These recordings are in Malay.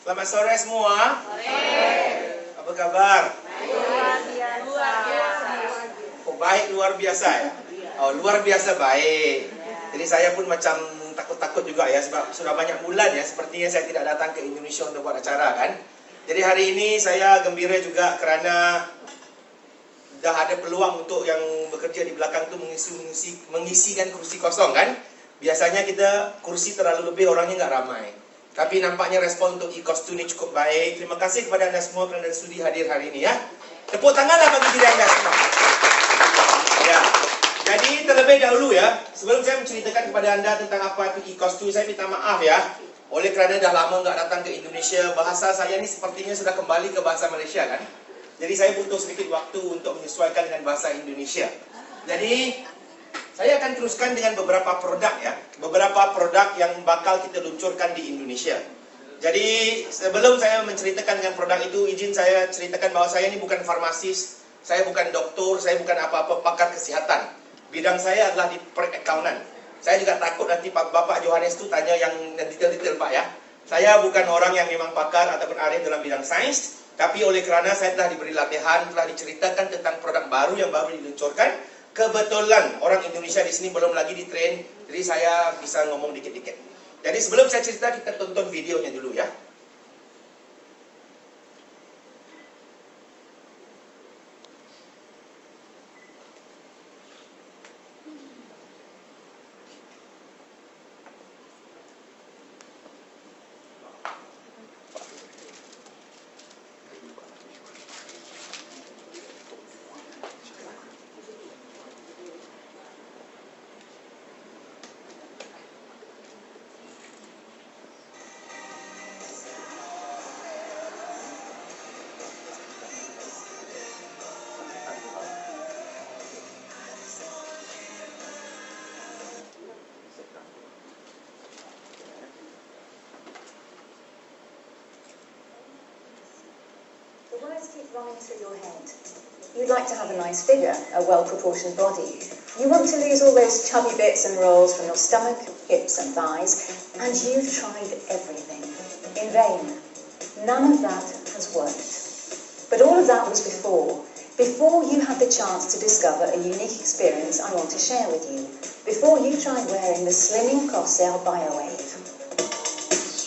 Selamat sore semua. Sore. Apa kabar? Luar biasa. Oh, baik, luar biasa ya. Oh, luar biasa baik. Jadi saya pun macam takut-takut juga ya, sebab sudah banyak bulan ya sepertinya saya tidak datang ke Indonesia untuk buat acara kan. Jadi hari ini saya gembira juga kerana dah ada peluang untuk yang bekerja di belakang tu mengisikan kursi kosong kan. Biasanya kita kursi terlalu lebih, orangnya nggak ramai. Tapi nampaknya respon untuk e-costume ni cukup baik. Terima kasih kepada anda semua kerana sudi hadir hari ini ya. Tepuk tanganlah bagi diri anda semua. Ya. Jadi terlebih dahulu ya, sebelum saya menceritakan kepada anda tentang apa itu e-costume, saya minta maaf ya. Oleh kerana dah lama nggak datang ke Indonesia, bahasa saya ni sepertinya sudah kembali ke bahasa Malaysia kan. Jadi saya butuh sedikit waktu untuk menyesuaikan dengan bahasa Indonesia. Jadi saya akan teruskan dengan beberapa produk ya. Beberapa produk yang bakal kita luncurkan di Indonesia. Jadi sebelum saya menceritakan dengan produk itu, izin saya ceritakan bahawa saya ini bukan farmasis, saya bukan doktor, saya bukan apa-apa pakar kesihatan. Bidang saya adalah di perakaunan. Saya juga takut nanti Bapak Johannes itu tanya yang detail-detail Pak ya. Saya bukan orang yang memang pakar ataupun ahli dalam bidang sains, tapi oleh kerana saya telah diberi latihan, telah diceritakan tentang produk baru yang baru diluncurkan. Kebetulan orang Indonesia di sini belum lagi ditrain, jadi saya bisa ngomong dikit-dikit. Jadi sebelum saya cerita, kita tonton videonya dulu ya. The words keep running through your head. You'd like to have a nice figure, a well-proportioned body. You want to lose all those chubby bits and rolls from your stomach, hips and thighs, and you've tried everything. In vain. None of that has worked. But all of that was before you had the chance to discover a unique experience I want to share with you, before you tried wearing the Slimming Corsair BioWave.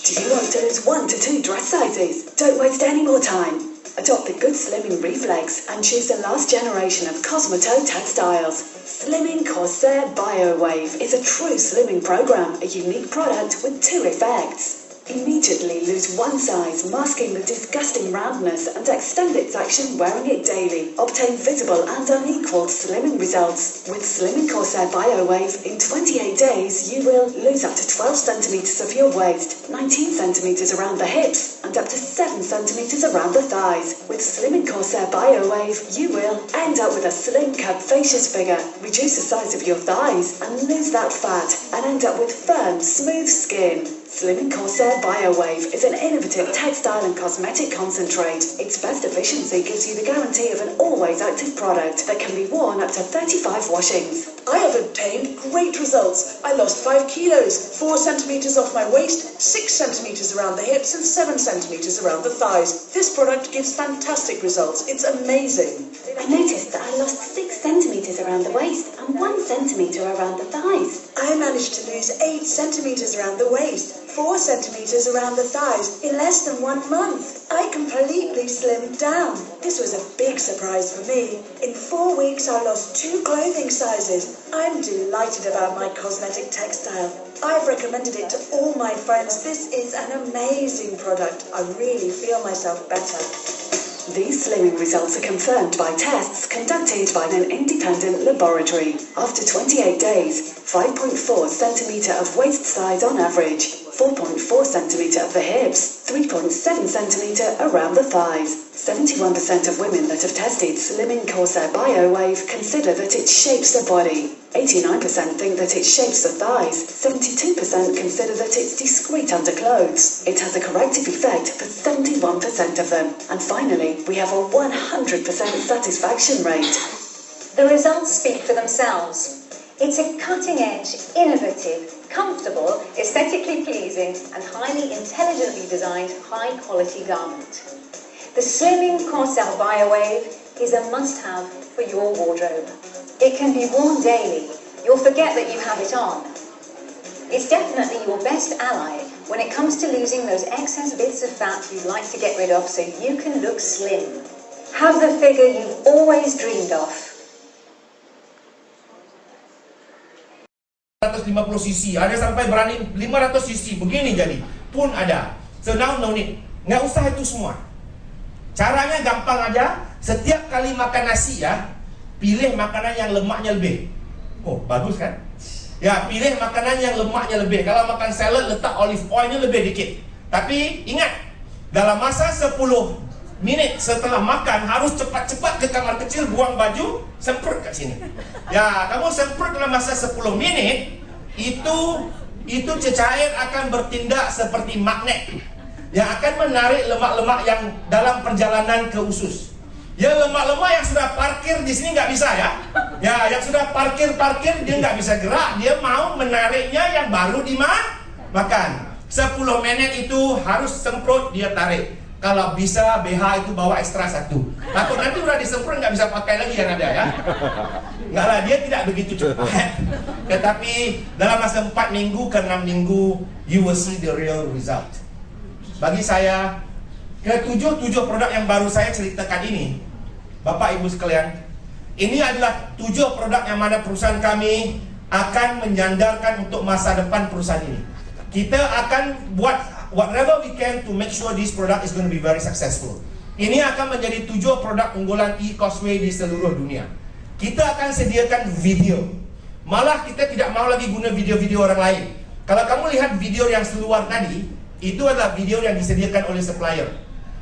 Do you want to lose 1 to 2 dress sizes? Don't waste any more time. Adopt the Good Slimming Reflex and choose the last generation of Cosmeto textiles. Slimming Corsair BioWave is a true slimming program, a unique product with 2 effects. Immediately lose 1 size, masking the disgusting roundness, and extend its action wearing it daily. Obtain visible and unequaled slimming results. With Slimming Corsair BioWave, in 28 days you will lose up to 12 centimeters of your waist, 19 centimeters around the hips, and up to 7 centimeters around the thighs. With Slimming Corsair BioWave, you will end up with a slim, curvaceous figure, reduce the size of your thighs, and lose that fat, and end up with firm, smooth skin. Slimming Corsair BioWave is an innovative textile and cosmetic concentrate. Its best efficiency gives you the guarantee of an always active product that can be worn up to 35 washings. I have obtained great results. I lost 5 kilos, 4 centimeters off my waist, 6 centimeters around the hips, and 7 centimeters around the thighs. This product gives fantastic results. It's amazing. I noticed that I lost 6 centimeters around the waist and 1 centimeter around the thighs. I managed to lose 8 centimeters around the waist, 4 centimeters around the thighs in less than 1 month. I completely slimmed down. This was a big surprise for me. In 4 weeks, I lost 2 clothing sizes. I'm delighted about my cosmetic textile. I've recommended it to all my friends. This is an amazing product. I really feel myself better. These slimming results are confirmed by tests conducted by an independent laboratory. After 28 days, 5.4 centimeter of waist size on average, 4.4 centimeter of the hips, 3.7 centimeter around the thighs. 71% of women that have tested Slimming Corsair BioWave consider that it shapes the body. 89% think that it shapes the thighs. 72% consider that it's discreet under clothes. It has a corrective effect for 71% of them. And finally, we have a 100% satisfaction rate. The results speak for themselves. It's a cutting-edge, innovative, comfortable, aesthetically pleasing and highly intelligently designed high-quality garment. The Slimming Corsair BioWave is a must-have for your wardrobe. It can be worn daily. You'll forget that you have it on. It's definitely your best ally when it comes to losing those excess bits of fat you'd like to get rid of so you can look slim. Have the figure you've always dreamed of. 150cc, ada sampai berani 500cc, begini jadi pun ada. So now no need, nggak usah itu semua. Caranya gampang aja. Setiap kali makan nasi ya, pilih makanan yang lemaknya lebih. Oh bagus kan? Ya pilih makanan yang lemaknya lebih. Kalau makan salad letak olive oilnya lebih dikit. Tapi ingat, dalam masa 10 minit setelah makan harus cepat-cepat ke kamar kecil, buang baju, semprot kat sini. Ya, kamu semprot dalam masa 10 minit, itu cecair akan bertindak seperti magnet yang akan menarik lemak-lemak yang dalam perjalanan ke usus. Ya, lemak-lemak yang sudah parkir di sini nggak bisa ya. Ya, yang sudah parkir dia nggak bisa gerak, dia mau menariknya yang baru dimakan. 10 menit itu harus semprot, dia tarik. Kalau bisa BH itu bawa ekstra 1. Takut nanti udah disemprot nggak bisa pakai lagi yang ada ya. Enggak lah, dia tidak begitu cepat. Tetapi dalam masa 4 minggu ke 6 minggu, you will see the real result. Bagi saya, ke-7 produk yang baru saya ceritakan ini, Bapak Ibu sekalian, ini adalah 7 produk yang mana perusahaan kami akan menyandarkan untuk masa depan perusahaan ini. Kita akan buat whatever we can to make sure this product is going to be very successful. Ini akan menjadi 7 produk unggulan e-Causeway di seluruh dunia. Kita akan sediakan video. Malah kita tidak mau lagi guna video-video orang lain. Kalau kamu lihat video yang seluar tadi, itu adalah video yang disediakan oleh supplier.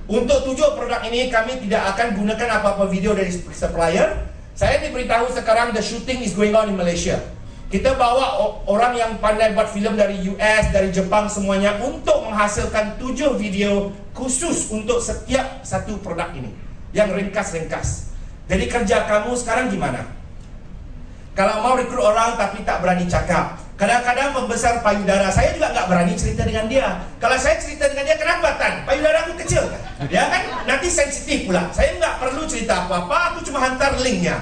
Untuk 7 produk ini kami tidak akan gunakan apa-apa video dari supplier. Saya diberitahu sekarang the shooting is going on in Malaysia. Kita bawa orang yang pandai buat filem dari US, dari Jepang semuanya untuk menghasilkan 7 video khusus untuk setiap satu produk ini yang ringkas-ringkas. Jadi kerja kamu sekarang gimana? Kalau mau rekrut orang tapi tak berani cakap, kadang-kadang membesar payudara, saya juga nggak berani cerita dengan dia. Kalau saya cerita dengan dia, kenapa Tan? Payudara aku kecil kan? Ya kan? Nanti sensitif pula. Saya nggak perlu cerita apa-apa, aku cuma hantar linknya.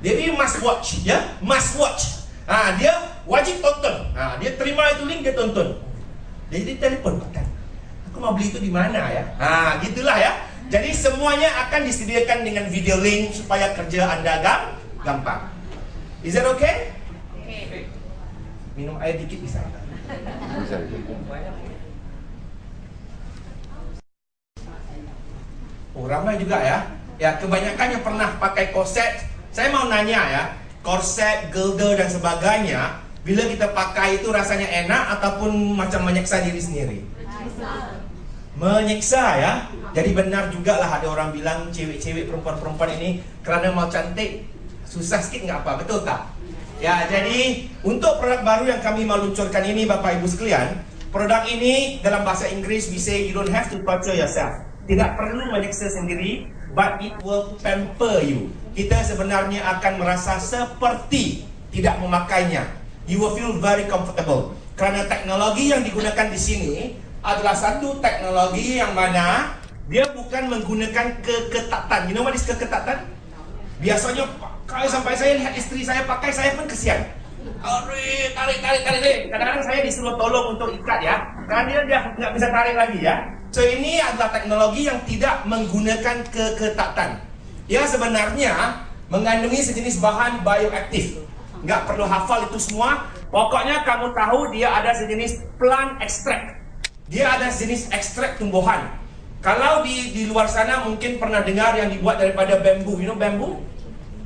Jadi must watch, ya, must watch. Dia wajib tonton. Dia terima itu link, dia tonton. Jadi telepon, Tan, aku mau beli itu di mana ya? Gitulah ya. Jadi semuanya akan disediakan dengan video link supaya kerja Anda gampang. Is that okay? Okay. Minum air dikit bisa? Bisa. Oh, ramai juga ya. Ya, kebanyakan yang pernah pakai korset. Saya mau nanya ya, korset, girdle dan sebagainya, bila kita pakai itu rasanya enak ataupun macam menyiksa diri sendiri? Menyiksa ya. Jadi benar juga lah ada orang bilang cewek-cewek, perempuan-perempuan ini kerana mau cantik susah sikit nggak apa, betul tak? Ya, jadi untuk produk baru yang kami mau luncurkan ini, Bapak Ibu sekalian, produk ini dalam bahasa Inggris we say you don't have to torture yourself. Tidak perlu menyiksa sendiri, but it will pamper you. Kita sebenarnya akan merasa seperti tidak memakainya. You will feel very comfortable. Kerana teknologi yang digunakan di sini adalah satu teknologi yang mana dia bukan menggunakan keketatan. You know what is keketatan? Biasanya kalau sampai saya lihat istri saya pakai, saya pun kesian. Tarik. Kadang-kadang saya disuruh tolong untuk ikat ya, karena dia nggak bisa tarik lagi ya. So ini adalah teknologi yang tidak menggunakan keketatan. Ya sebenarnya mengandungi sejenis bahan bioaktif. Nggak perlu hafal itu semua. Pokoknya kamu tahu dia ada sejenis plant extract. Dia ada sejenis ekstrak tumbuhan. Kalau di luar sana mungkin pernah dengar yang dibuat daripada bambu. You know bambu?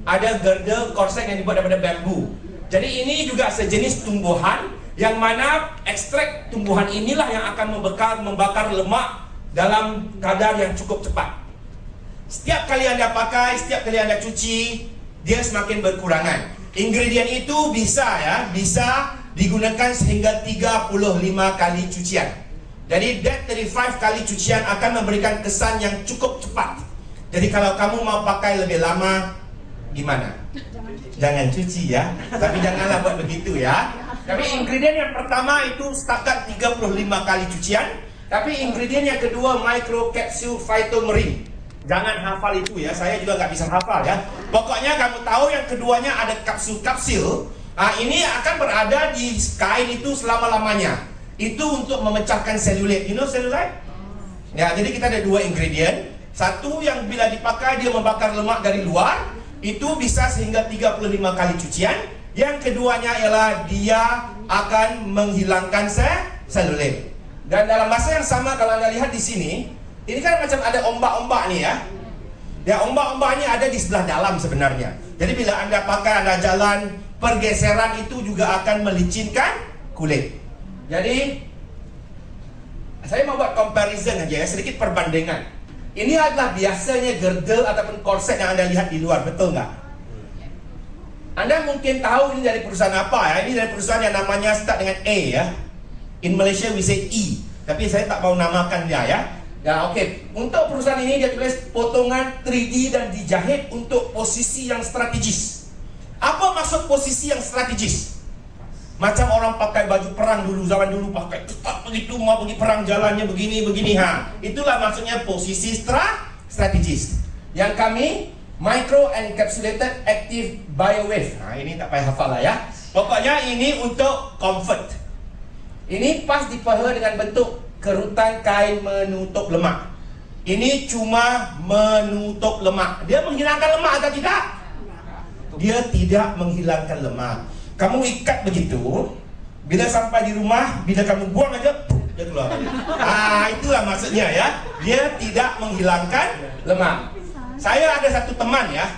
Ada girdle korset yang dibuat daripada bambu. Jadi ini juga sejenis tumbuhan yang mana ekstrak tumbuhan inilah yang akan membakar lemak dalam kadar yang cukup cepat. Setiap kali Anda pakai, setiap kali Anda cuci, dia semakin berkurangan. Ingredient itu bisa digunakan sehingga 35 kali cucian. Jadi that 35 kali cucian akan memberikan kesan yang cukup cepat. Jadi kalau kamu mau pakai lebih lama, gimana? Jangan cuci ya. Tapi janganlah buat begitu ya. Tapi ingredient yang pertama itu setakat 35 kali cucian. Tapi ingredient yang kedua micro capsule phytomarine. Jangan hafal itu ya. Saya juga nggak bisa hafal ya. Pokoknya kamu tahu yang keduanya ada kapsul-kapsul. Ini akan berada di kain itu selama-lamanya. Itu untuk memecahkan selulite. You know selulite? Ya, jadi kita ada dua ingredient. Satu yang bila dipakai dia membakar lemak dari luar. Itu bisa sehingga 35 kali cucian. Yang keduanya ialah dia akan menghilangkan selulite. Dan dalam masa yang sama kalau anda lihat di sini, ini kan macam ada ombak-ombak nih ya. Ya, ombak-ombak ini ada di sebelah dalam sebenarnya. Jadi bila anda pakai, anda jalan, pergeseran itu juga akan melicinkan kulit. Jadi saya mau buat comparison aja ya, sedikit perbandingan. Ini adalah biasanya girdle ataupun korset yang anda lihat di luar, betul nggak? Anda mungkin tahu ini dari perusahaan apa ya? Ini dari perusahaan yang namanya start dengan A ya. In Malaysia we say E, tapi saya tak mau namakan dia ya. Ya, oke. Untuk perusahaan ini dia tulis potongan 3D dan dijahit untuk posisi yang strategis. Apa maksud posisi yang strategis? Macam orang pakai baju perang dulu, zaman dulu pakai tetap begitu, mau pergi perang jalannya begini. Itulah maksudnya posisi strategis. Yang kami micro encapsulated active biowave. Ini tak payah hafal lah ya. Pokoknya ini untuk comfort. Ini pas di paha dengan bentuk kerutan kain menutup lemak. Ini cuma menutup lemak. Dia menghilangkan lemak atau tidak? Dia tidak menghilangkan lemak. Kamu ikat begitu, bila sampai di rumah, bila kamu buang aja, dia keluar. Itulah maksudnya ya. Dia tidak menghilangkan lemak. Saya ada satu teman ya.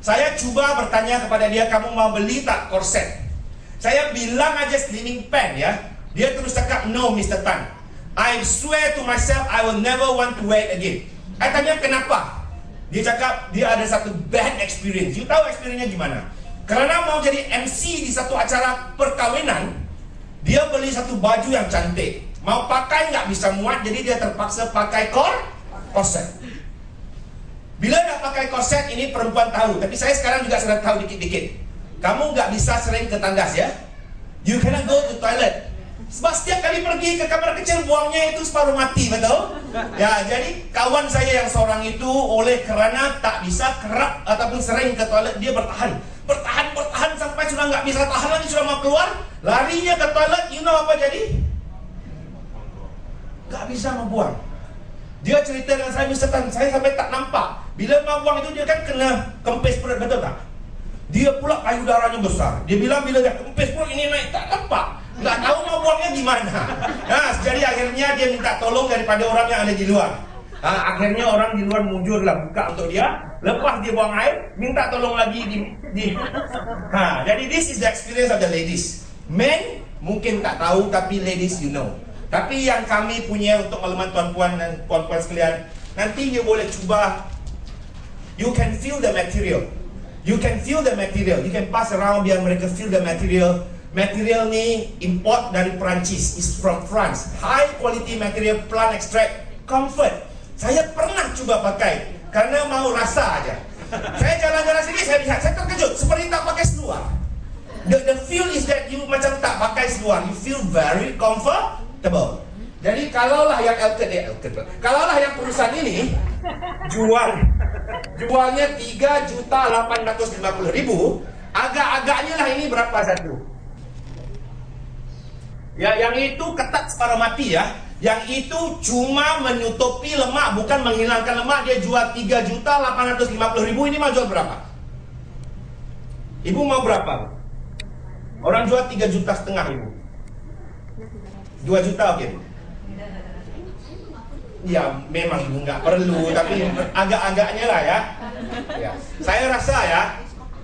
Saya cuba bertanya kepada dia, kamu mau beli tak korset? Saya bilang aja slimming pad ya. Dia terus cakap, no Mr. Tan, I swear to myself I will never want to wear it again. Saya tanya kenapa? Dia cakap dia ada satu bad experience. You tahu experience-nya gimana? Karena mau jadi MC di satu acara perkawinan, dia beli satu baju yang cantik. Mau pakai nggak bisa muat, jadi dia terpaksa pakai korset. Bila dah pakai korset, ini perempuan tahu. Tapi saya sekarang juga sudah tahu dikit-dikit. Kamu nggak bisa sering ke tandas ya. You cannot go to toilet. Sebab setiap kali pergi ke kamar kecil, buangnya itu separuh mati, betul? Ya, jadi kawan saya yang seorang itu oleh kerana tak bisa kerap ataupun sering ke toilet, dia bertahan sampai sudah nggak bisa tahan lagi, sudah mau keluar, larinya ke toilet. You know apa jadi? Nggak bisa membuang. Dia cerita dengan saya, Mr. Tan, saya sampai tak nampak. Bila mau buang itu dia kan kena kempis perut, betul tak? Dia pula payudaranya besar. Dia bilang bila dia kempis perut ini naik, tak nampak. Nggak tahu mau buangnya gimana. Jadi akhirnya dia minta tolong daripada orang yang ada di luar. Akhirnya orang di luar muncullah buka untuk dia. Lepas dia buang air, minta tolong lagi jadi this is the experience of the ladies. Men mungkin tak tahu, tapi ladies you know. Tapi yang kami punya untuk makluman tuan-puan dan puan-puan sekalian, nanti you boleh cuba. You can feel the material. You can feel the material. You can pass around biar mereka feel the material. Material ni import dari Perancis, is from France. High quality material, plant extract, comfort. Saya pernah cuba pakai karena mau rasa aja. Saya jalan-jalan sini, saya lihat, saya terkejut seperti tak pakai seluar. The feel is that you macam tak pakai seluar. You feel very comfortable. Jadi kalaulah yang kalaulah yang perusahaan ini jualnya 3.850.000, agak-agaknya lah ini berapa satu? Ya, yang itu ketat separuh mati ya. Yang itu cuma menutupi lemak, bukan menghilangkan lemak. Dia jual 3.850.000. Ini mau jual berapa? Ibu mau berapa? Orang jual 3,5 juta ibu. 2 juta oke. Ya memang ibu nggak perlu, tapi agak-agaknya lah ya. Saya rasa ya,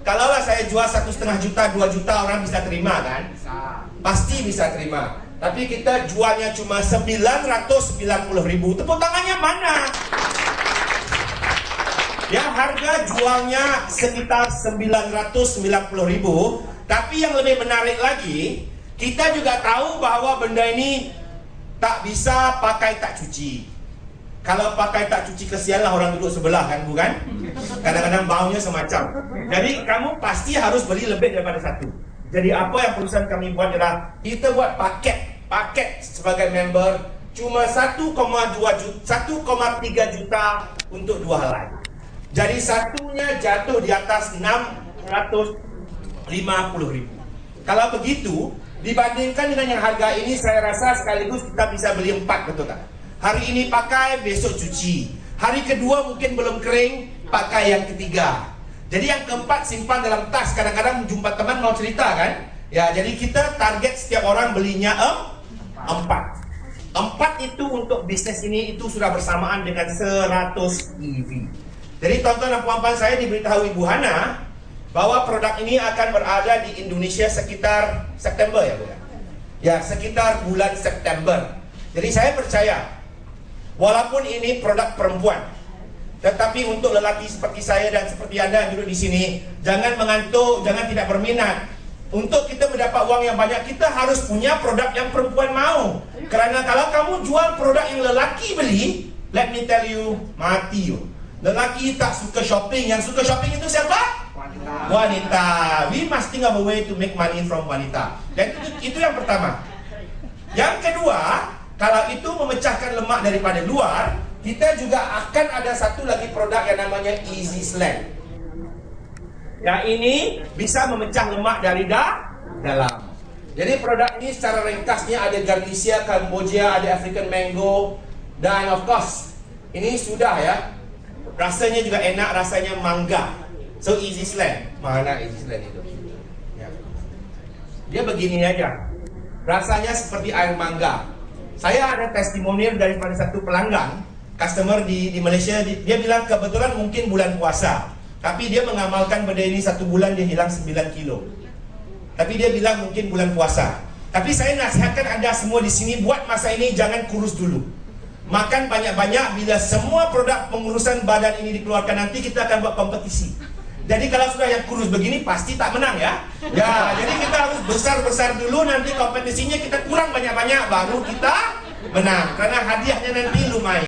kalaulah saya jual 1,5 juta, 2 juta orang bisa terima kan? Pasti bisa terima. Tapi kita jualnya cuma 990.000. Tepuk tangannya mana? Ya, harga jualnya sekitar 990.000. Tapi yang lebih menarik lagi, kita juga tahu bahwa benda ini tak bisa pakai tak cuci. Kalau pakai tak cuci kesian lah orang duduk sebelah kan, bukan? Kadang-kadang baunya semacam. Jadi kamu pasti harus beli lebih daripada satu. Jadi apa yang perusahaan kami buat adalah kita buat paket sebagai member cuma 1,3 juta untuk 2 helai. Jadi satunya jatuh di atas 650.000. Kalau begitu, dibandingkan dengan yang harga ini, saya rasa sekaligus kita bisa beli 4, betul tak? Hari ini pakai, besok cuci. Hari kedua mungkin belum kering, pakai yang ketiga. Jadi yang keempat simpan dalam tas. Kadang-kadang jumpa teman mau cerita kan? Ya, jadi kita target setiap orang belinya 4. 4 itu untuk bisnis ini itu sudah bersamaan dengan 100 EV. Jadi tuan-tuan dan puan-puan, saya diberitahu Ibu Hana bahwa produk ini akan berada di Indonesia sekitar September ya Bu ya? Ya, sekitar bulan September. Jadi saya percaya, walaupun ini produk perempuan, tetapi untuk lelaki seperti saya dan seperti Anda yang duduk di sini, jangan mengantuk, jangan tidak berminat. Untuk kita mendapat uang yang banyak, kita harus punya produk yang perempuan mau. Kerana kalau kamu jual produk yang lelaki beli, let me tell you, mati you. Lelaki tak suka shopping. Yang suka shopping itu siapa? Wanita. We must think of a way to make money from wanita. Dan itu yang pertama. Yang kedua, kalau itu memecahkan lemak daripada luar, kita juga akan ada satu lagi produk yang namanya Easy Slam. Yang ini bisa memecah lemak dari dalam. Jadi produk ini secara ringkasnya ada Garlicia, Cambodia, ada African Mango, dan of course ini sudah ya, rasanya juga enak, rasanya mangga. So Easy Slam. Mana Easy Slam itu? Ya. Dia begini aja, rasanya seperti air mangga. Saya ada testimonial daripada satu pelanggan, customer di Malaysia. Dia bilang kebetulan mungkin bulan puasa, tapi dia mengamalkan benda ini 1 bulan dia hilang 9 kilo. Tapi dia bilang mungkin bulan puasa. Tapi saya nasihatkan anda semua di sini, buat masa ini jangan kurus dulu. Makan banyak-banyak. Bila semua produk pengurusan badan ini dikeluarkan, nanti kita akan buat kompetisi. Jadi kalau sudah yang kurus begini pasti tak menang ya. Ya, jadi kita harus besar-besar dulu, nanti kompetisinya kita kurang banyak-banyak baru kita menang. Karena hadiahnya nanti lumayan.